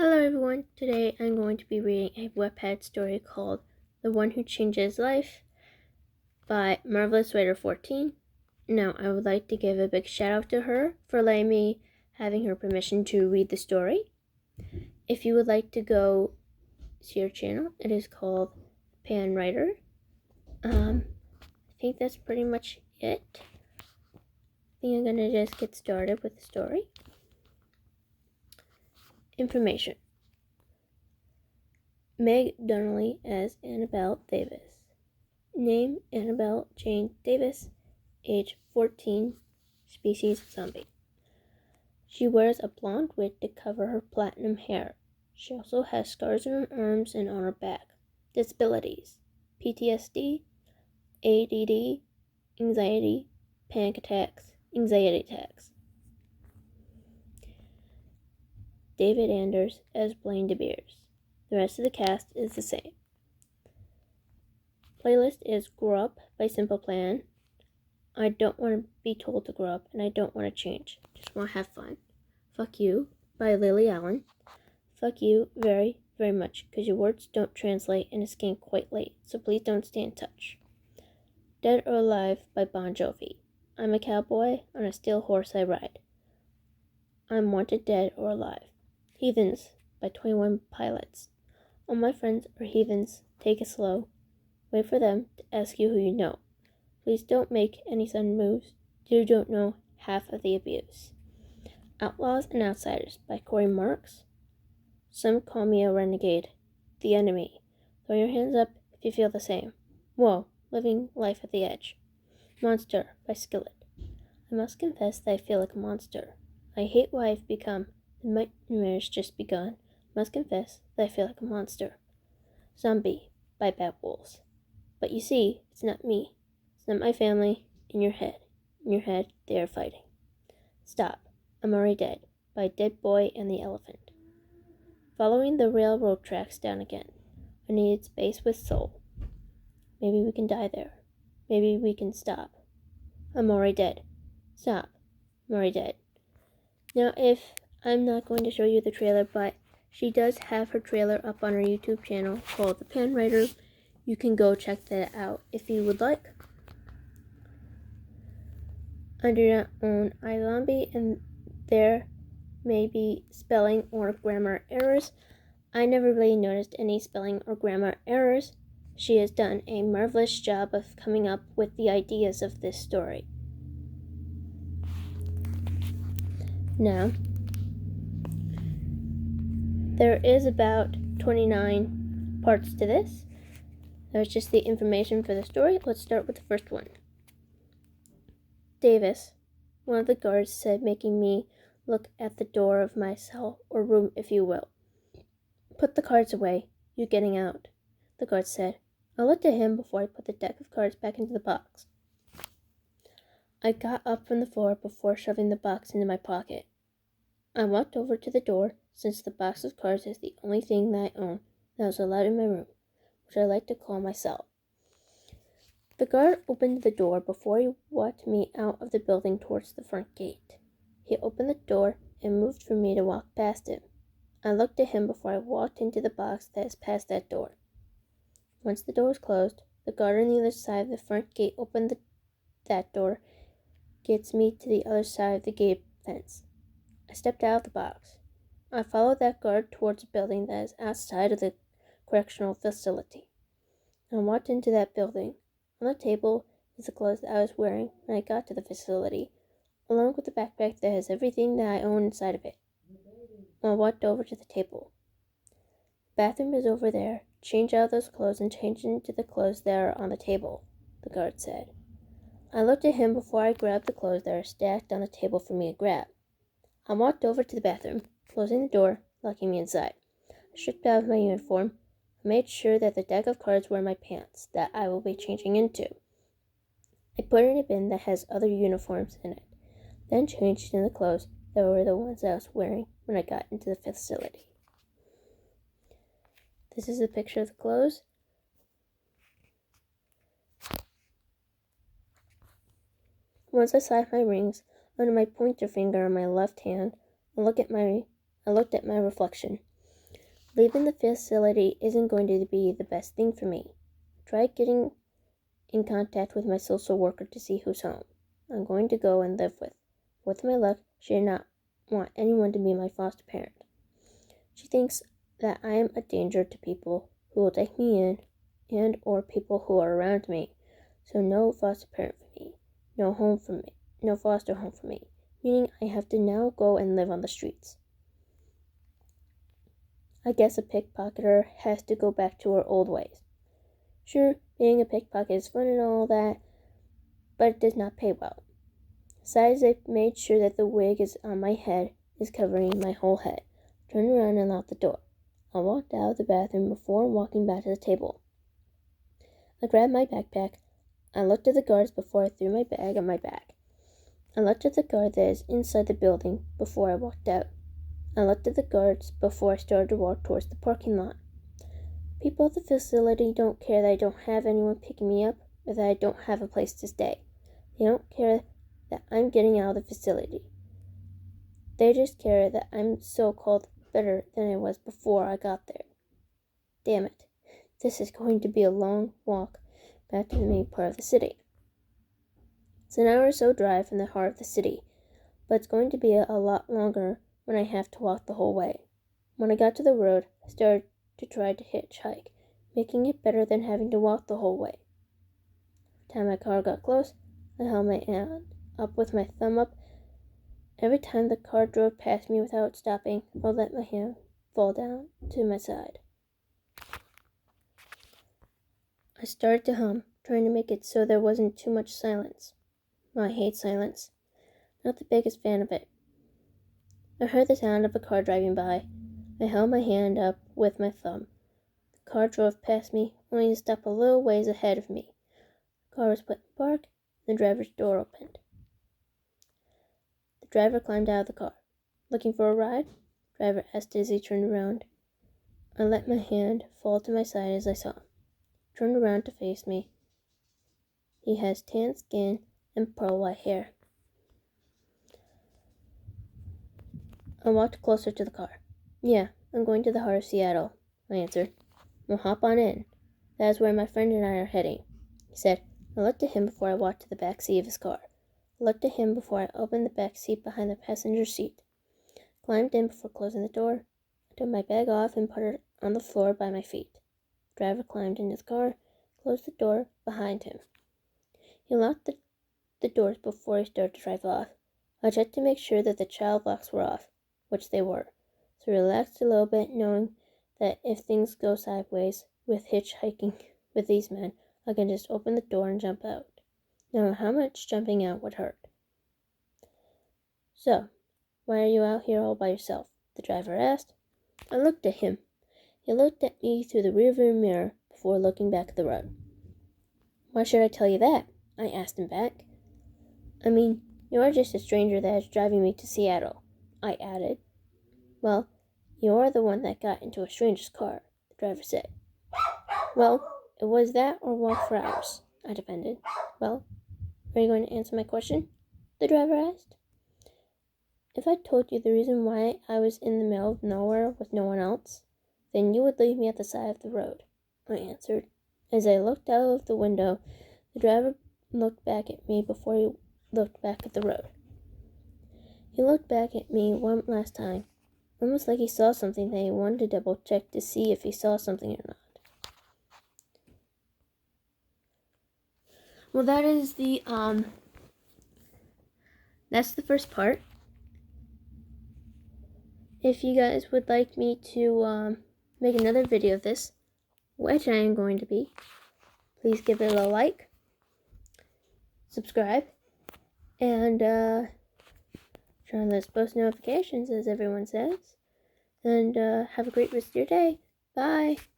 Hello everyone, today I'm going to be reading a Wattpad story called The One Who Changed His Life by MarvelousWriter14. Now I would like to give a big shout out to her for letting me having her permission to read the story. If you would like to go to her channel, it is called Pan Writer. I think that's pretty much it. I think I'm going to just get started with the story. Information. Meg Donnelly as Annabelle Davis. Name Annabelle Jane Davis. Age 14. Species zombie. She wears a blonde wig to cover her platinum hair. She also has scars on her arms and on her back. Disabilities: PTSD, ADD, anxiety, panic attacks, anxiety attacks. David Anders as Blaine DeBeers. The rest of the cast is the same. Playlist is Grow Up by Simple Plan. I don't want to be told to grow up, and I don't want to change. Just want to have fun. Fuck You by Lily Allen. Fuck you very, very much, because your words don't translate and it's getting quite late, so please don't stay in touch. Dead or Alive by Bon Jovi. I'm a cowboy, on a steel horse I ride. I'm wanted dead or alive. Heathens by 21 Pilots. All my friends are heathens. Take it slow. Wait for them to ask you who you know. Please don't make any sudden moves. You don't know half of the abuse. Outlaws and Outsiders by Corey Marks. Some call me a renegade. The Enemy. Throw your hands up if you feel the same. Whoa, living life at the edge. Monster by Skillet. I must confess that I feel like a monster. I hate what I've become. The nightmare's just begun. Must confess that I feel like a monster. Zombie by Bad Wolves. But you see, it's not me. It's not my family. In your head. In your head, they are fighting. Stop. I'm already dead by Dead Boy and the Elephant. Following the railroad tracks down again. I needed space with soul. Maybe we can die there. Maybe we can stop. I'm already dead. Stop. I'm already dead. Now, if I'm not going to show you the trailer, but she does have her trailer up on her YouTube channel called The Pan Writer. You can go check that out if you would like. I do not own iZombie, and there may be spelling or grammar errors. I never really noticed any spelling or grammar errors. She has done a marvelous job of coming up with the ideas of this story. Now, there is about 29 parts to this. That was just the information for the story. Let's start with the first one. Davis, one of the guards said, making me look at the door of my cell, or room if you will. Put the cards away. You getting out, the guard said. I looked at him before I put the deck of cards back into the box. I got up from the floor before shoving the box into my pocket. I walked over to the door, since the box of cards is the only thing that I own that was allowed in my room, which I like to call my cell. The guard opened the door before he walked me out of the building towards the front gate. He opened the door and moved for me to walk past him. I looked at him before I walked into the box that is past that door. Once the door was closed, the guard on the other side of the front gate opened that door, gets me to the other side of the gate fence. I stepped out of the box. I followed that guard towards a building that is outside of the correctional facility. I walked into that building. On the table is the clothes that I was wearing when I got to the facility, along with the backpack that has everything that I own inside of it. I walked over to the table. The bathroom is over there. Change out of those clothes and change into the clothes that are on the table, the guard said. I looked at him before I grabbed the clothes that are stacked on the table for me to grab. I walked over to the bathroom, closing the door, locking me inside. I stripped out of my uniform. I made sure that the deck of cards were in my pants that I will be changing into. I put it in a bin that has other uniforms in it, then changed in the clothes that were the ones I was wearing when I got into the facility. This is a picture of the clothes. Once I slide my rings under my pointer finger on my left hand, I looked at my reflection. Leaving the facility isn't going to be the best thing for me. Try getting in contact with my social worker to see who's home. I'm going to go and live with. With my luck, she did not want anyone to be my foster parent. She thinks that I am a danger to people who will take me in and or people who are around me. So no foster parent for me. No home for me. No foster home for me. Meaning I have to now go and live on the streets. I guess a pickpocketer has to go back to her old ways. Sure, being a pickpocket is fun and all that, but it does not pay well. Besides, I've made sure that the wig is on my head is covering my whole head. Turned around and locked the door. I walked out of the bathroom before walking back to the table. I grabbed my backpack. I looked at the guards before I threw my bag on my back. I looked at the guard that is inside the building before I walked out. I looked at the guards before I started to walk towards the parking lot. People at the facility don't care that I don't have anyone picking me up or that I don't have a place to stay. They don't care that I'm getting out of the facility. They just care that I'm so-called better than I was before I got there. Damn it. This is going to be a long walk back to the main part of the city. It's an hour or so drive from the heart of the city, but it's going to be a lot longer when I have to walk the whole way. When I got to the road, I started to try to hitchhike, making it better than having to walk the whole way. Every time my car got close, I held my hand up with my thumb up. Every time the car drove past me without stopping, I would let my hand fall down to my side. I started to hum, trying to make it so there wasn't too much silence. I hate silence. Not the biggest fan of it. I heard the sound of a car driving by. I held my hand up with my thumb. The car drove past me, only to stop a little ways ahead of me. The car was put in park, and the driver's door opened. The driver climbed out of the car. "Looking for a ride?" The driver asked as he turned around. I let my hand fall to my side as I saw him. He turned around to face me. He has tan skin and pearl white hair. I walked closer to the car. "Yeah, I'm going to the heart of Seattle," I answered. "We'll hop on in. That is where my friend and I are heading," he said. I looked at him before I walked to the back seat of his car. I looked at him before I opened the back seat behind the passenger seat. Climbed in before closing the door. I took my bag off and put it on the floor by my feet. The driver climbed into the car, closed the door behind him. He locked the doors before he started to drive off. I checked to make sure that the child locks were off, which they were, so I relaxed a little bit, knowing that if things go sideways with hitchhiking with these men, I can just open the door and jump out. Now, how much jumping out would hurt? "So, why are you out here all by yourself?" the driver asked. I looked at him. He looked at me through the rearview mirror before looking back at the road. "Why should I tell you that?" I asked him back. "I mean, you are just a stranger that is driving me to Seattle," I added. "Well, you are the one that got into a stranger's car," the driver said. "Well, it was that or walk for hours," I defended. "Well, are you going to answer my question?" the driver asked. "If I told you the reason why I was in the middle of nowhere with no one else, then you would leave me at the side of the road," I answered. As I looked out of the window, the driver looked back at me before he looked back at the road. He looked back at me one last time, almost like he saw something that he wanted to double check to see if he saw something or not. Well, that's the first part. If you guys would like me to make another video of this, which I am going to be, please give it a like, subscribe, and turn on those post notifications, as everyone says. And have a great rest of your day. Bye.